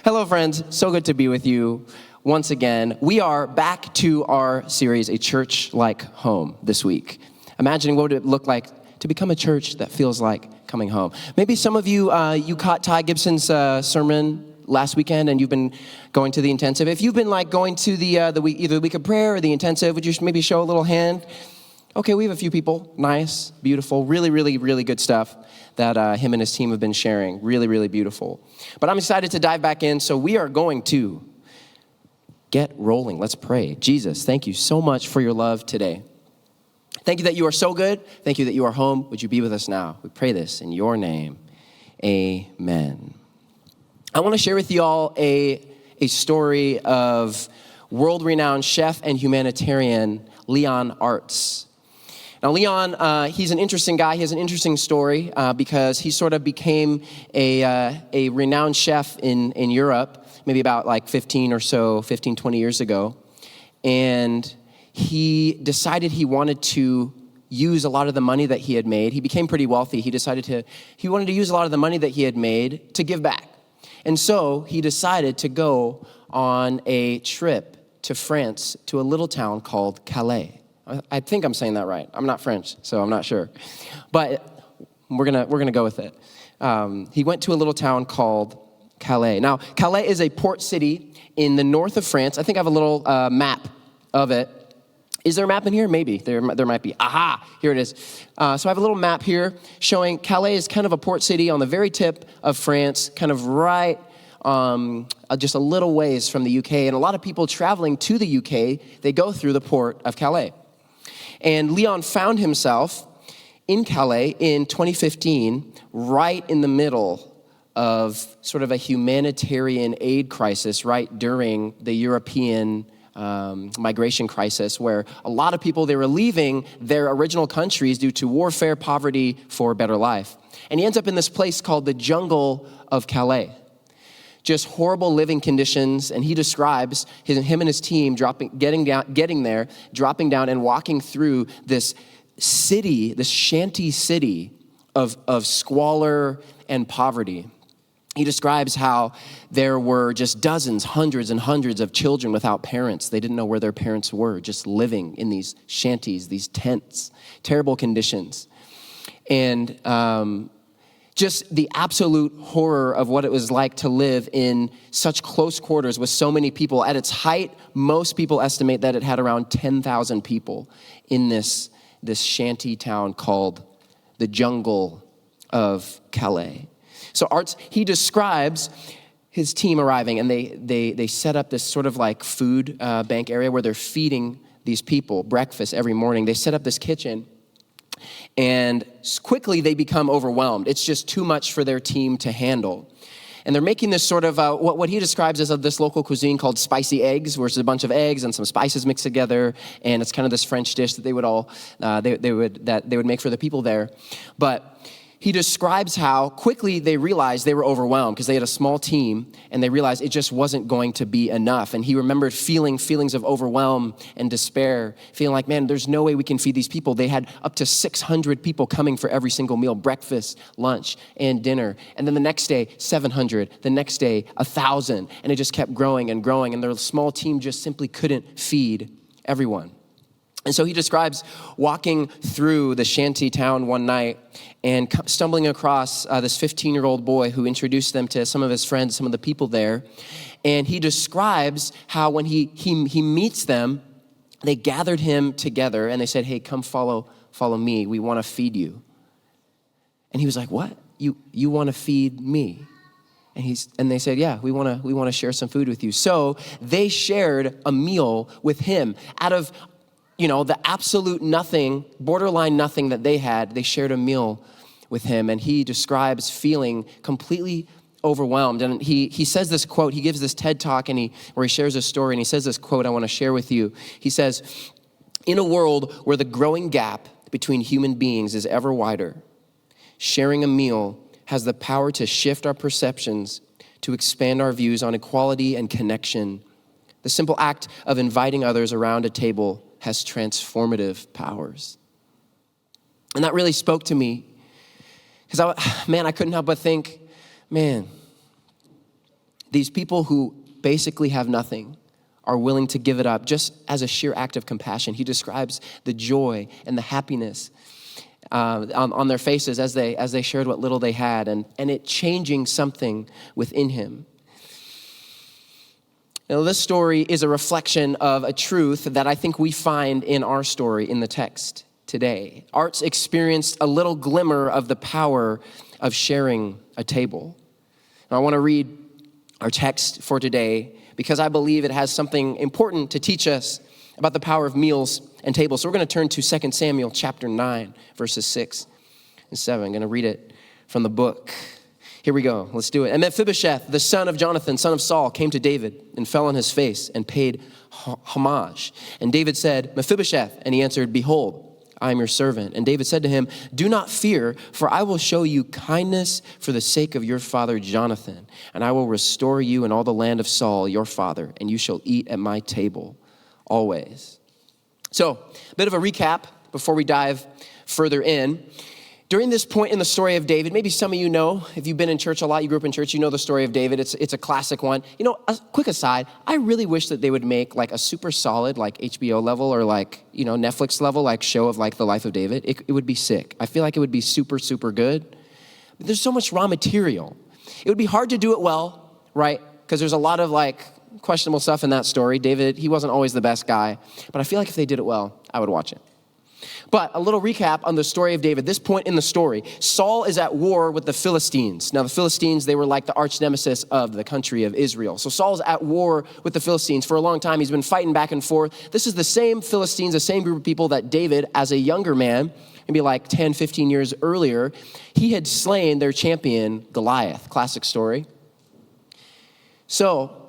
Hello, friends. So good to be with you once again. We are back to our series, A Church Like Home, this week. Imagining what would it look like to become a church that feels like coming home. Maybe some of you, you caught Ty Gibson's sermon last weekend and you've been going to the intensive. If you've been like going to the week, either the week of prayer or the intensive, would you maybe show a little hand? Okay, we have a few people. Nice, beautiful, really, really, really good stuff that him and his team have been sharing. Really, really beautiful. But I'm excited to dive back in, so we are going to get rolling. Let's pray. Jesus, thank you so much for your love today. Thank you that you are so good. Thank you that you are home. Would you be with us now? We pray this in your name. Amen. I want to share with you all a story of world-renowned chef and humanitarian Leon Arts. Now, Leon, he's an interesting guy. He has an interesting story because he sort of became a renowned chef in Europe, maybe about like 15, 20 years ago. And he decided he wanted to use a lot of the money that he had made. He became pretty wealthy. He wanted to use a lot of the money that he had made to give back. And so he decided to go on a trip to France, to a little town called Calais. I think I'm saying that right. I'm not French, so I'm not sure. But we're gonna go with it. He went to a little town called Calais. Now, Calais is a port city in the north of France. I think I have a little map of it. Is there a map in here? Maybe. There might be. Aha! Here it is. So I have a little map here showing Calais is kind of a port city on the very tip of France, kind of right just a little ways from the UK. And a lot of people traveling to the UK, they go through the port of Calais. And Leon found himself in Calais in 2015, right in the middle of sort of a humanitarian aid crisis, right during the European migration crisis, where a lot of people, they were leaving their original countries due to warfare, poverty, for a better life. And he ends up in this place called the jungle of Calais. Just horrible living conditions, and he describes him and his team getting there, dropping down and walking through this city, this shanty city of squalor and poverty. He describes how there were just dozens, hundreds and hundreds of children without parents. They didn't know where their parents were, just living in these shanties, these tents, terrible conditions. And just the absolute horror of what it was like to live in such close quarters with so many people. At its height, most people estimate that it had around 10,000 people in this shanty town called the jungle of Calais. So Arts, he describes his team arriving, and they set up this sort of like food bank area where they're feeding these people breakfast every morning. They set up this kitchen. And quickly they become overwhelmed. It's just too much for their team to handle. And they're making this sort of, what he describes as this local cuisine called spicy eggs, where it's a bunch of eggs and some spices mixed together. And it's kind of this French dish that they would make for the people there. But he describes how quickly they realized they were overwhelmed because they had a small team and they realized it just wasn't going to be enough. And he remembered feelings of overwhelm and despair, feeling like, man, there's no way we can feed these people. They had up to 600 people coming for every single meal, breakfast, lunch, and dinner. And then the next day, 700, the next day, 1,000. And it just kept growing and growing. And their small team just simply couldn't feed everyone. And so he describes walking through the shanty town one night and stumbling across this 15-year-old boy who introduced them to some of his friends, some of the people there. And he describes how when he meets them, they gathered him together and they said, hey, come follow me. We want to feed you. And he was like, what? You want to feed me? And they said, yeah, we want to share some food with you. So they shared a meal with him out of the absolute nothing, borderline nothing that they had. They shared a meal with him, and he describes feeling completely overwhelmed. And he says this quote, he gives this TED Talk where he shares a story, and he says this quote I want to share with you. He says, in a world where the growing gap between human beings is ever wider, sharing a meal has the power to shift our perceptions, to expand our views on equality and connection. The simple act of inviting others around a table has transformative powers. And that really spoke to me because I couldn't help but think, These people who basically have nothing are willing to give it up just as a sheer act of compassion. He describes the joy and the happiness on their faces as they shared what little they had, and it changing something within him. Now, this story is a reflection of a truth that I think we find in our story in the text today. Art's experienced a little glimmer of the power of sharing a table. Now, I want to read our text for today because I believe it has something important to teach us about the power of meals and tables. So we're going to turn to 2 Samuel chapter 9, verses 6 and 7. I'm going to read it from the book. Here we go. Let's do it. And Mephibosheth, the son of Jonathan, son of Saul, came to David and fell on his face and paid homage. And David said, Mephibosheth. And he answered, behold, I am your servant. And David said to him, do not fear, for I will show you kindness for the sake of your father Jonathan. And I will restore you in all the land of Saul, your father, and you shall eat at my table always. So, a bit of a recap before we dive further in. During this point in the story of David, maybe some of you know, if you've been in church a lot, you grew up in church, you know the story of David. It's a classic one. You know, a quick aside, I really wish that they would make like a super solid, like HBO level or like, you know, Netflix level, like show of like the life of David. It would be sick. I feel like it would be super, super good. But there's so much raw material. It would be hard to do it well, right? Because there's a lot of like questionable stuff in that story. David, he wasn't always the best guy. But I feel like if they did it well, I would watch it. But a little recap on the story of David. This point in the story, Saul is at war with the Philistines. Now, the Philistines, they were like the arch nemesis of the country of Israel. So Saul's at war with the Philistines for a long time. He's been fighting back and forth. This is the same Philistines, the same group of people that David, as a younger man, maybe like 10, 15 years earlier, he had slain their champion, Goliath. Classic story. So,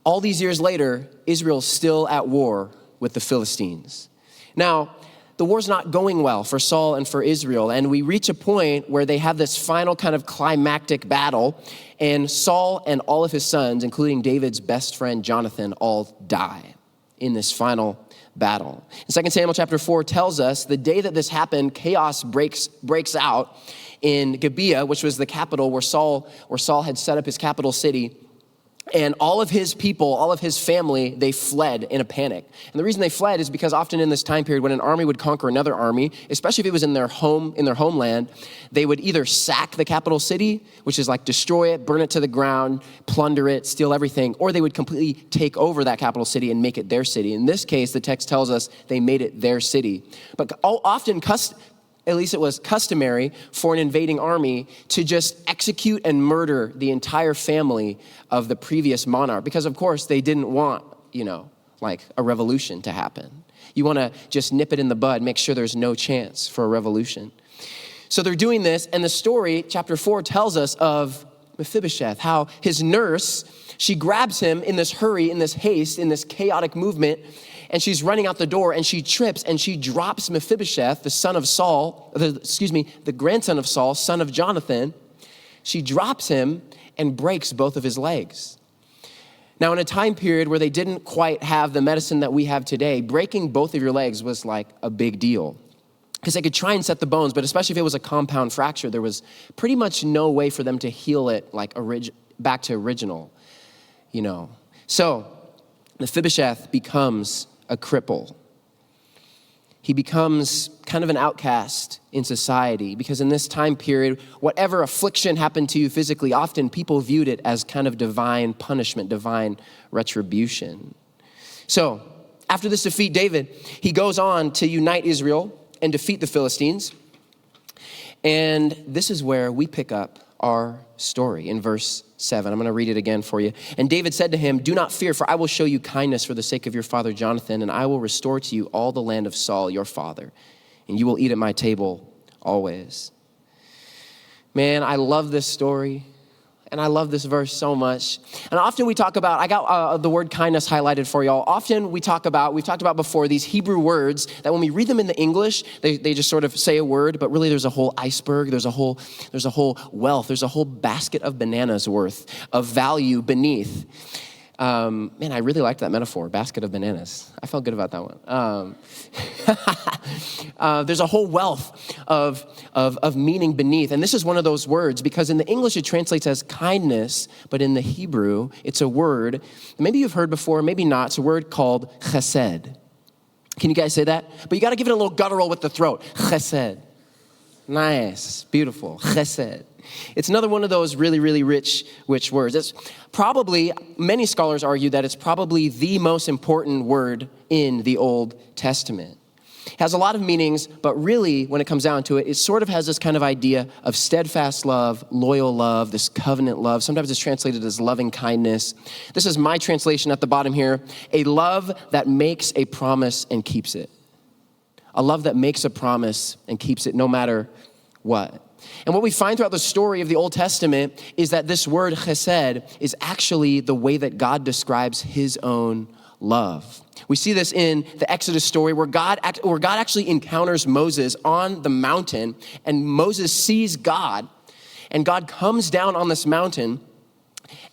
all these years later, Israel's still at war with the Philistines. Now, the war's not going well for Saul and for Israel, and we reach a point where they have this final kind of climactic battle, and Saul and all of his sons, including David's best friend Jonathan, all die in this final battle. And 2 Samuel chapter 4 tells us the day that this happened, chaos breaks out in Gibeah, which was the capital where Saul had set up his capital city. And all of his people, all of his family, they fled in a panic. And the reason they fled is because often in this time period, when an army would conquer another army, especially if it was in their homeland, they would either sack the capital city, which is like destroy it, burn it to the ground, plunder it, steal everything, or they would completely take over that capital city and make it their city. In this case, the text tells us they made it their city. But often, at least it was customary for an invading army to just execute and murder the entire family of the previous monarch. Because of course they didn't want, like a revolution to happen. You want to just nip it in the bud, make sure there's no chance for a revolution. So they're doing this, and the story, chapter 4, tells us of Mephibosheth, how his nurse, she grabs him in this hurry, in this haste, in this chaotic movement, and she's running out the door, and she trips, and she drops Mephibosheth, the grandson of Saul, son of Jonathan. She drops him and breaks both of his legs. Now, in a time period where they didn't quite have the medicine that we have today, breaking both of your legs was like a big deal. Because they could try and set the bones, but especially if it was a compound fracture, there was pretty much no way for them to heal it like back to original, So Mephibosheth becomes a cripple. He becomes kind of an outcast in society because in this time period, whatever affliction happened to you physically, often people viewed it as kind of divine punishment, divine retribution. So after this defeat, David, he goes on to unite Israel and defeat the Philistines. And this is where we pick up our story in verse 7. I'm going to read it again for you. And David said to him, do not fear, for I will show you kindness for the sake of your father Jonathan, and I will restore to you all the land of Saul, your father, and you will eat at my table always. Man, I love this story. And I love this verse so much. And often we talk about, I got the word kindness highlighted for y'all. Often we've talked about before these Hebrew words that when we read them in the English, they just sort of say a word, but really there's a whole iceberg, there's a whole wealth, there's a whole basket of bananas worth of value beneath. Man, I really liked that metaphor, basket of bananas. I felt good about that one. There's a whole wealth of meaning beneath. And this is one of those words, because in the English it translates as kindness, but in the Hebrew, it's a word, maybe you've heard before, maybe not. It's a word called chesed. Can you guys say that? But you got to give it a little guttural with the throat. Chesed. Nice, beautiful, chesed. It's another one of those really, really rich words. It's probably, many scholars argue that it's probably the most important word in the Old Testament. It has a lot of meanings, but really, when it comes down to it, it sort of has this kind of idea of steadfast love, loyal love, this covenant love. Sometimes it's translated as loving kindness. This is my translation at the bottom here. A love that makes a promise and keeps it. A love that makes a promise and keeps it no matter what. And what we find throughout the story of the Old Testament is that this word chesed is actually the way that God describes his own love. We see this in the Exodus story where God actually encounters Moses on the mountain, and Moses sees God, and God comes down on this mountain.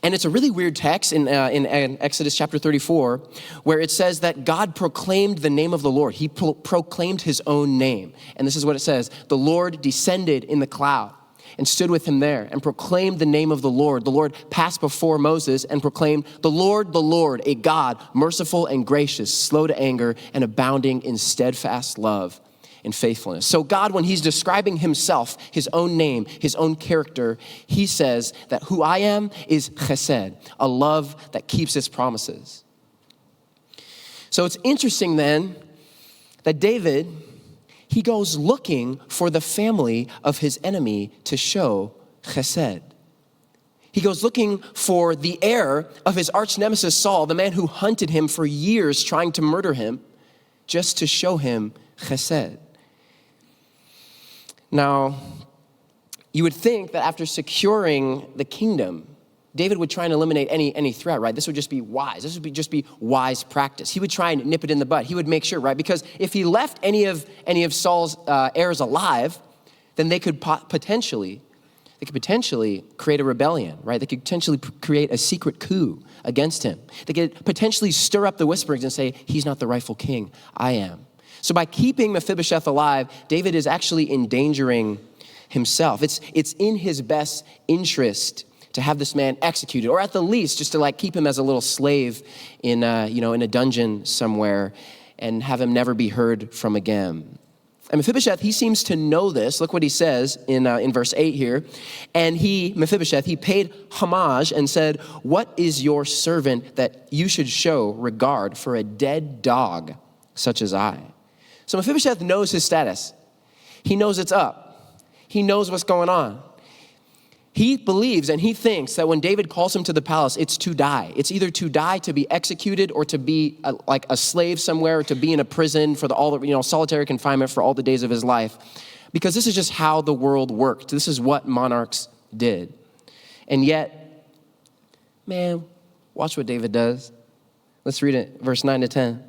And it's a really weird text in Exodus chapter 34, where it says that God proclaimed the name of the Lord. He proclaimed his own name. And this is what it says. The Lord descended in the cloud and stood with him there and proclaimed the name of the Lord. The Lord passed before Moses and proclaimed, the Lord, a God, merciful and gracious, slow to anger and abounding in steadfast love and faithfulness. So God, when he's describing himself, his own name, his own character, he says that who I am is chesed, a love that keeps its promises. So it's interesting then that David, he goes looking for the family of his enemy to show chesed. He goes looking for the heir of his arch nemesis Saul, the man who hunted him for years trying to murder him, just to show him chesed. Now, you would think that after securing the kingdom, David would try and eliminate any threat, right? This would just be wise. This would just be wise practice. He would try and nip it in the bud. He would make sure, right? Because if he left any of Saul's heirs alive, then they could potentially create a rebellion, right? They could potentially create a secret coup against him. They could potentially stir up the whisperings and say, he's not the rightful king, I am. So by keeping Mephibosheth alive, David is actually endangering himself. It's in his best interest to have this man executed, or at the least, just to keep him as a little slave in a dungeon somewhere and have him never be heard from again. And Mephibosheth, he seems to know this. Look what he says in verse 8 here. And Mephibosheth, he paid homage and said, what is your servant that you should show regard for a dead dog such as I? So Mephibosheth knows his status. He knows it's up. He knows what's going on. He believes and he thinks that when David calls him to the palace, it's to die. It's either to die, to be executed, or to be a slave somewhere, or to be in a prison for solitary confinement for all the days of his life. Because this is just how the world worked. This is what monarchs did. And yet, man, watch what David does. Let's read it, verse 9 to 10.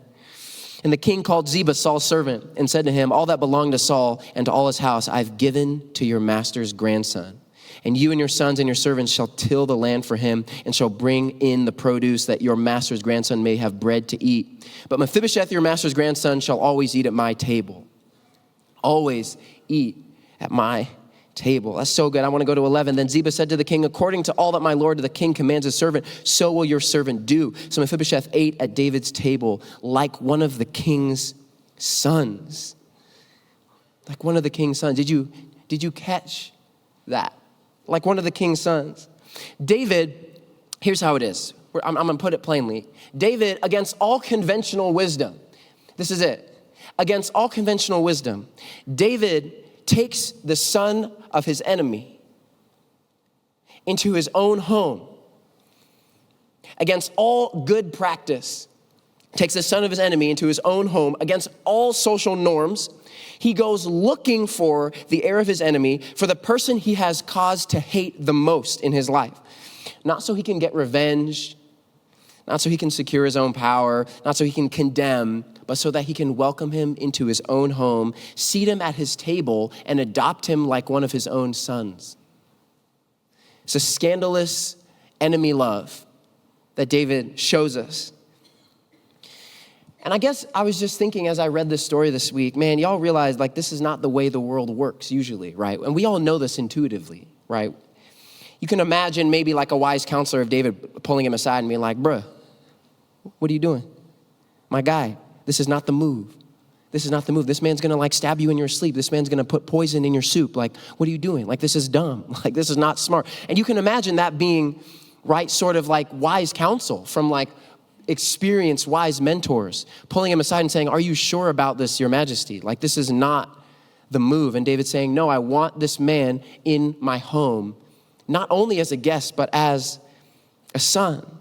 And the king called Ziba, Saul's servant, and said to him, all that belonged to Saul and to all his house, I've given to your master's grandson. And you and your sons and your servants shall till the land for him and shall bring in the produce that your master's grandson may have bread to eat. But Mephibosheth, your master's grandson, shall always eat at my table. Always eat at my table. That's so good. I want to go to 11. Then Ziba said to the king, according to all that my lord the king commands his servant, so will your servant do. So Mephibosheth ate at David's table like one of the king's sons. Like one of the king's sons. Did you catch that? Like one of the king's sons. David, here's how it is. I'm going to put it plainly. David, against all conventional wisdom, this is it. Against all conventional wisdom, David takes the son of his enemy into his own home. Against all good practice, takes the son of his enemy into his own home. Against all social norms, he goes looking for the heir of his enemy, for the person he has cause to hate the most in his life. Not so he can get revenge, not so he can secure his own power, not so he can condemn, but so that he can welcome him into his own home, seat him at his table, and adopt him like one of his own sons. It's a scandalous enemy love. that David shows us. And I guess I was just thinking as I read this story this week, man, y'all realize like this is not the way the world works usually, right? And we all know this intuitively, right? You can imagine maybe like a wise counselor of David pulling him aside and being like, bruh, what are you doing? My guy, this is not the move. This is not the move. This man's gonna like stab you in your sleep. This man's gonna put poison in your soup. Like, what are you doing? Like, this is dumb. Like, this is not smart. And you can imagine that being, right, sort of like wise counsel from like experienced wise mentors pulling him aside and saying, are you sure about this, your majesty? Like, this is not the move. And David's saying, no, I want this man in my home, not only as a guest, but as a son.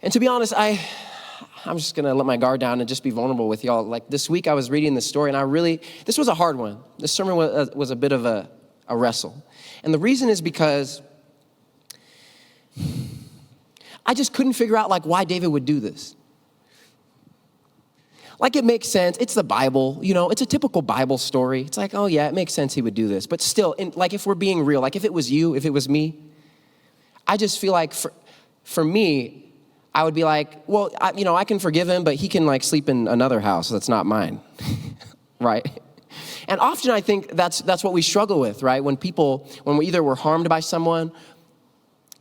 And to be honest, I'm just gonna let my guard down and just be vulnerable with y'all. Like this week I was reading this story and this was a hard one. This sermon was a bit of a wrestle. And the reason is because I just couldn't figure out like why David would do this. Like it makes sense. It's the Bible, you know, it's a typical Bible story. It's like, oh yeah, it makes sense he would do this. But still, like if we're being real, like if it was you, if it was me, I just feel like for me, I would be like, well, I can forgive him, but he can like sleep in another house that's not mine, right? And often I think that's what we struggle with, right? When we're harmed by someone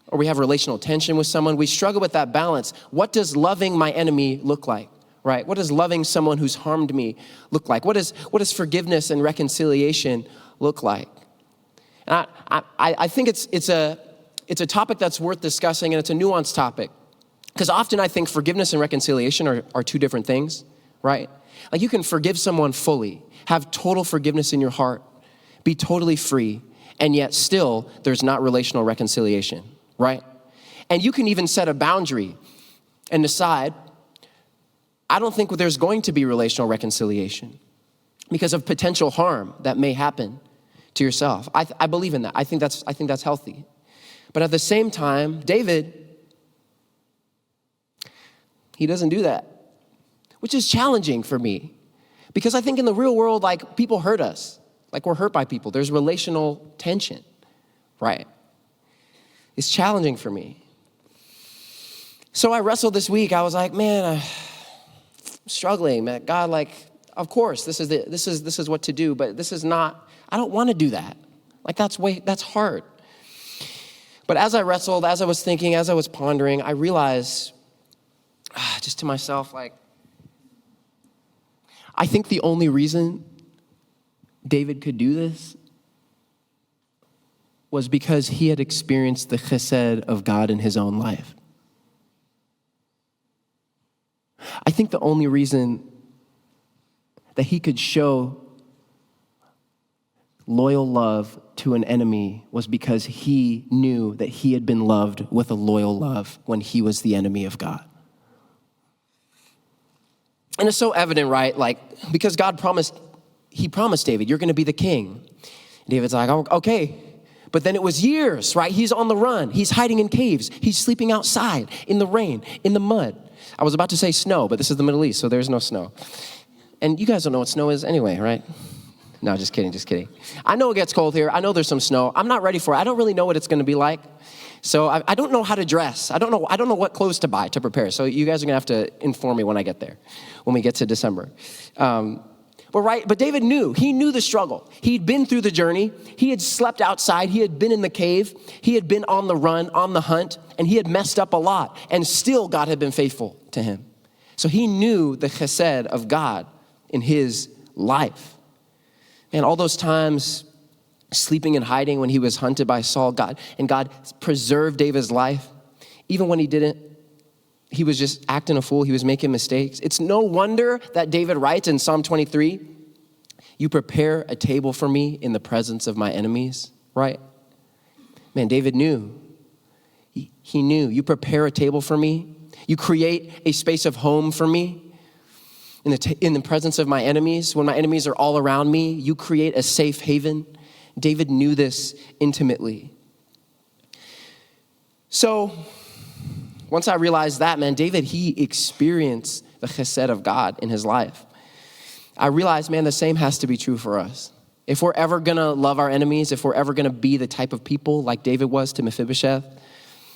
or we have relational tension with someone, we struggle with that balance. What does loving my enemy look like, right? What does loving someone who's harmed me look like? What does forgiveness and reconciliation look like? And I think it's a topic that's worth discussing, and it's a nuanced topic. Because often I think forgiveness and reconciliation are two different things, right? Like you can forgive someone fully, have total forgiveness in your heart, be totally free, and yet still there's not relational reconciliation, right? And you can even set a boundary and decide, I don't think there's going to be relational reconciliation because of potential harm that may happen to yourself. I believe in that. I think that's healthy. But at the same time, David, he doesn't do that, which is challenging for me because I think in the real world, like people hurt us, like we're hurt by people. There's relational tension, right? It's challenging for me. So I wrestled this week. I was like, man, I'm struggling, man. God, like, of course, this is what to do, but this is not. I don't want to do that. Like that's hard. But as I wrestled, as I was thinking, as I was pondering, I realized, just to myself, like, I think the only reason David could do this was because he had experienced the chesed of God in his own life. I think the only reason that he could show loyal love to an enemy was because he knew that he had been loved with a loyal love when he was the enemy of God. And it's so evident, right? Like, because God promised David, you're going to be the king. David's like, oh, okay. But then it was years, right? He's on the run. He's hiding in caves. He's sleeping outside in the rain, in the mud. I was about to say snow, but this is the Middle East, so there's no snow. And you guys don't know what snow is anyway, right? No, just kidding. I know it gets cold here. I know there's some snow. I'm not ready for it. I don't really know what it's going to be like. So I don't know how to dress. I don't know what clothes to buy to prepare. So you guys are going to have to inform me when I get there, when we get to December. But David knew. He knew the struggle. He'd been through the journey. He had slept outside. He had been in the cave. He had been on the run, on the hunt, and he had messed up a lot. And still God had been faithful to him. So he knew the chesed of God in his life. And all those times sleeping and hiding when he was hunted by Saul, God preserved David's life. Even when he didn't, he was just acting a fool. He was making mistakes. It's no wonder that David writes in Psalm 23, you prepare a table for me in the presence of my enemies, right? Man, David knew. He knew. You prepare a table for me. You create a space of home for me in the presence of my enemies. When my enemies are all around me, you create a safe haven. David knew this intimately. So once I realized that, man, David, he experienced the chesed of God in his life. I realized, man, the same has to be true for us. If we're ever going to love our enemies, if we're ever going to be the type of people like David was to Mephibosheth,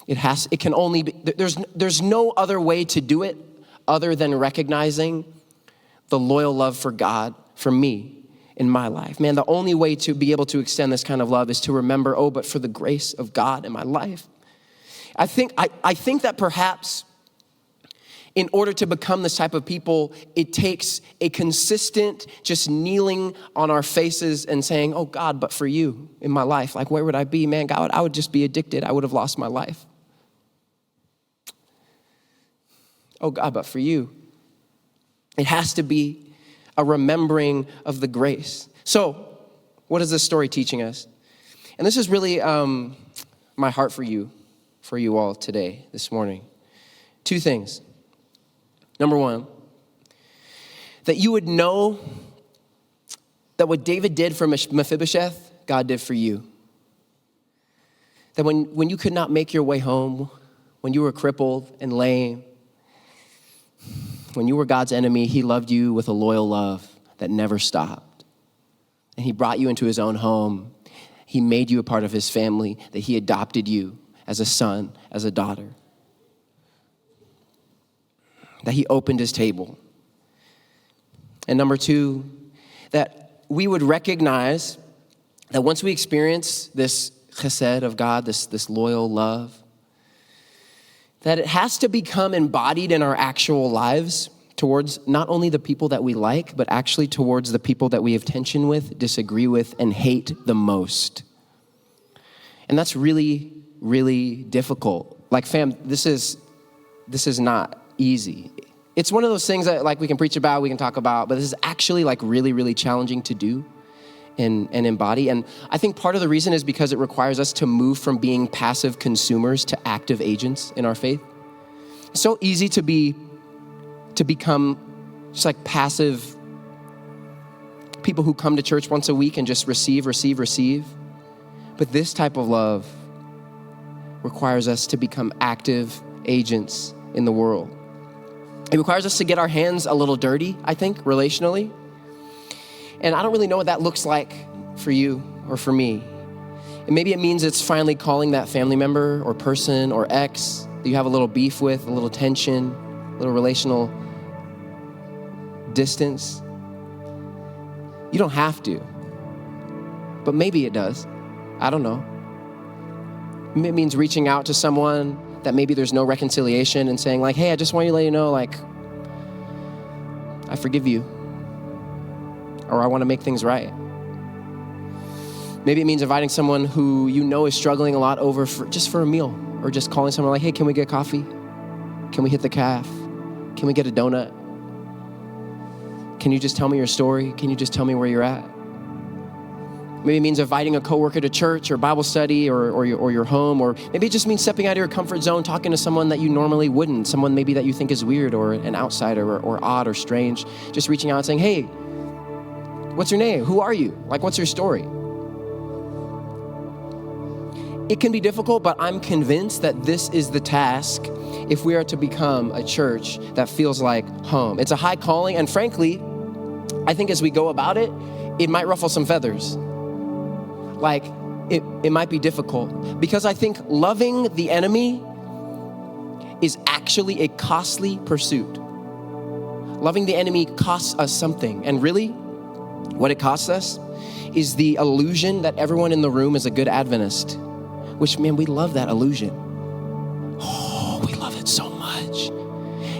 It can only be, there's no other way to do it other than recognizing the loyal love for God, for me, in my life. Man, the only way to be able to extend this kind of love is to remember, oh, but for the grace of God in my life. I think that perhaps in order to become this type of people, it takes a consistent just kneeling on our faces and saying, oh God, but for you in my life, like where would I be? Man, God, I would just be addicted. I would have lost my life. Oh God, but for you. It has to be a remembering of the grace. So what is this story teaching us? And this is really my heart for you all today, this morning. Two things. Number one, that you would know that what David did for Mephibosheth, God did for you. That when you could not make your way home, when you were crippled and lame, when you were God's enemy, he loved you with a loyal love that never stopped. And he brought you into his own home. He made you a part of his family, that he adopted you as a son, as a daughter. That he opened his table. And number two, that we would recognize that once we experience this chesed of God, this loyal love, that it has to become embodied in our actual lives towards not only the people that we like, but actually towards the people that we have tension with, disagree with, and hate the most. And that's really, really difficult. Like, fam, this is not easy. It's one of those things that like we can preach about, we can talk about, but this is actually like really, really challenging to do and embody. And I think part of the reason is because it requires us to move from being passive consumers to active agents in our faith. It's so easy to become just like passive people who come to church once a week and just receive. But this type of love requires us to become active agents in the world. It requires us to get our hands a little dirty, I think, relationally. And I don't really know what that looks like for you or for me. And maybe it means it's finally calling that family member or person or ex that you have a little beef with, a little tension, a little relational distance. You don't have to, but maybe it does. I don't know. It means reaching out to someone that maybe there's no reconciliation and saying like, hey, I just want to let you know, like, I forgive you, or I want to make things right. Maybe it means inviting someone who you know is struggling a lot over just for a meal, or just calling someone like, hey, can we get coffee? Can we hit the caf? Can we get a donut? Can you just tell me your story? Can you just tell me where you're at? Maybe it means inviting a coworker to church or Bible study or your home, or maybe it just means stepping out of your comfort zone, talking to someone that you normally wouldn't, someone maybe that you think is weird or an outsider or odd or strange, just reaching out and saying, hey, what's your name? Who are you? Like, what's your story? It can be difficult, but I'm convinced that this is the task if we are to become a church that feels like home. It's a high calling, and frankly, I think as we go about it, it might ruffle some feathers. Like, it might be difficult, because I think loving the enemy is actually a costly pursuit. Loving the enemy costs us something, and really, what it costs us is the illusion that everyone in the room is a good Adventist, which, man, we love that illusion. Oh, we love it so much.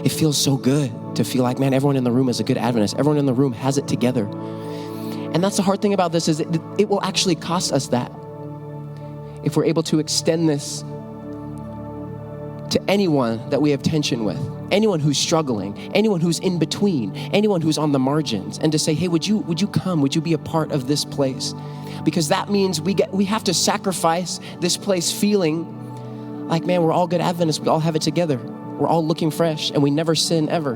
It feels so good to feel like, man, everyone in the room is a good Adventist. Everyone in the room has it together. And that's the hard thing about this, is it will actually cost us that if we're able to extend this to anyone that we have tension with, anyone who's struggling, anyone who's in between, anyone who's on the margins, and to say, hey, would you come? Would you be a part of this place? Because that means we have to sacrifice this place feeling like, man, we're all good Adventists. We all have it together. We're all looking fresh, and we never sin ever.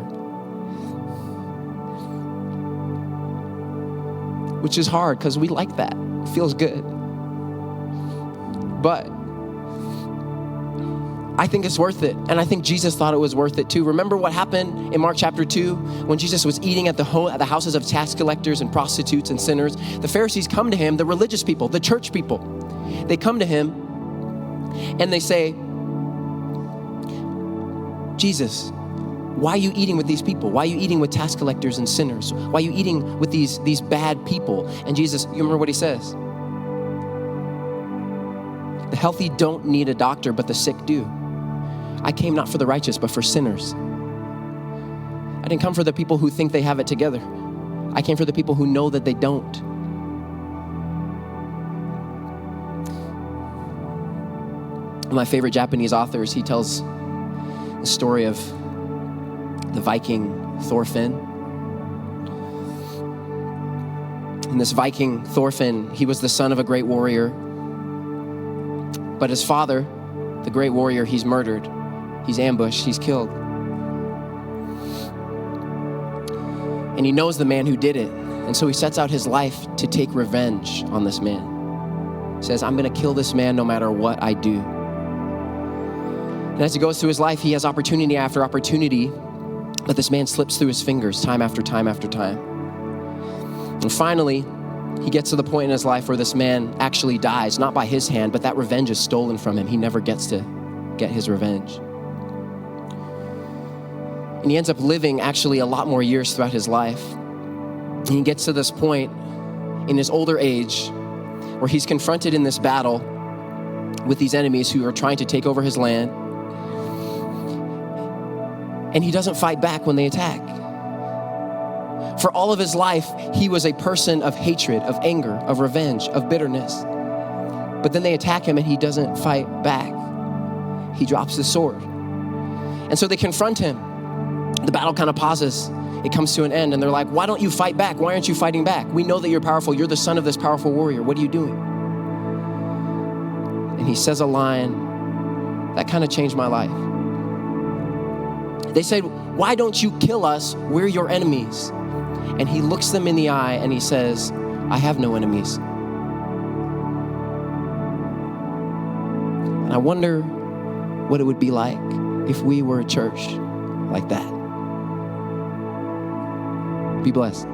Which is hard, because we like that. It feels good. But I think it's worth it. And I think Jesus thought it was worth it too. Remember what happened in Mark chapter 2 when Jesus was eating at the houses of tax collectors and prostitutes and sinners? The Pharisees come to him, the religious people, the church people. They come to him and they say, Jesus, why are you eating with these people? Why are you eating with tax collectors and sinners? Why are you eating with these bad people? And Jesus, you remember what he says? The healthy don't need a doctor, but the sick do. I came not for the righteous, but for sinners. I didn't come for the people who think they have it together. I came for the people who know that they don't. One of my favorite Japanese authors, he tells the story of the Viking Thorfinn. And this Viking Thorfinn, he was the son of a great warrior. But his father, the great warrior, he's murdered. He's ambushed, he's killed. And he knows the man who did it. And so he sets out his life to take revenge on this man. He says, I'm gonna kill this man no matter what I do. And as he goes through his life, he has opportunity after opportunity, but this man slips through his fingers time after time after time. And finally, he gets to the point in his life where this man actually dies, not by his hand, but that revenge is stolen from him. He never gets to get his revenge. And he ends up living actually a lot more years throughout his life. And he gets to this point in his older age where he's confronted in this battle with these enemies who are trying to take over his land. And he doesn't fight back when they attack. For all of his life, he was a person of hatred, of anger, of revenge, of bitterness. But then they attack him and he doesn't fight back. He drops his sword. And so they confront him. The battle kind of pauses. It comes to an end and they're like, why don't you fight back? Why aren't you fighting back? We know that you're powerful. You're the son of this powerful warrior. What are you doing? And he says a line that kind of changed my life. They said, why don't you kill us? We're your enemies. And he looks them in the eye and he says, I have no enemies. And I wonder what it would be like if we were a church like that. Be blessed.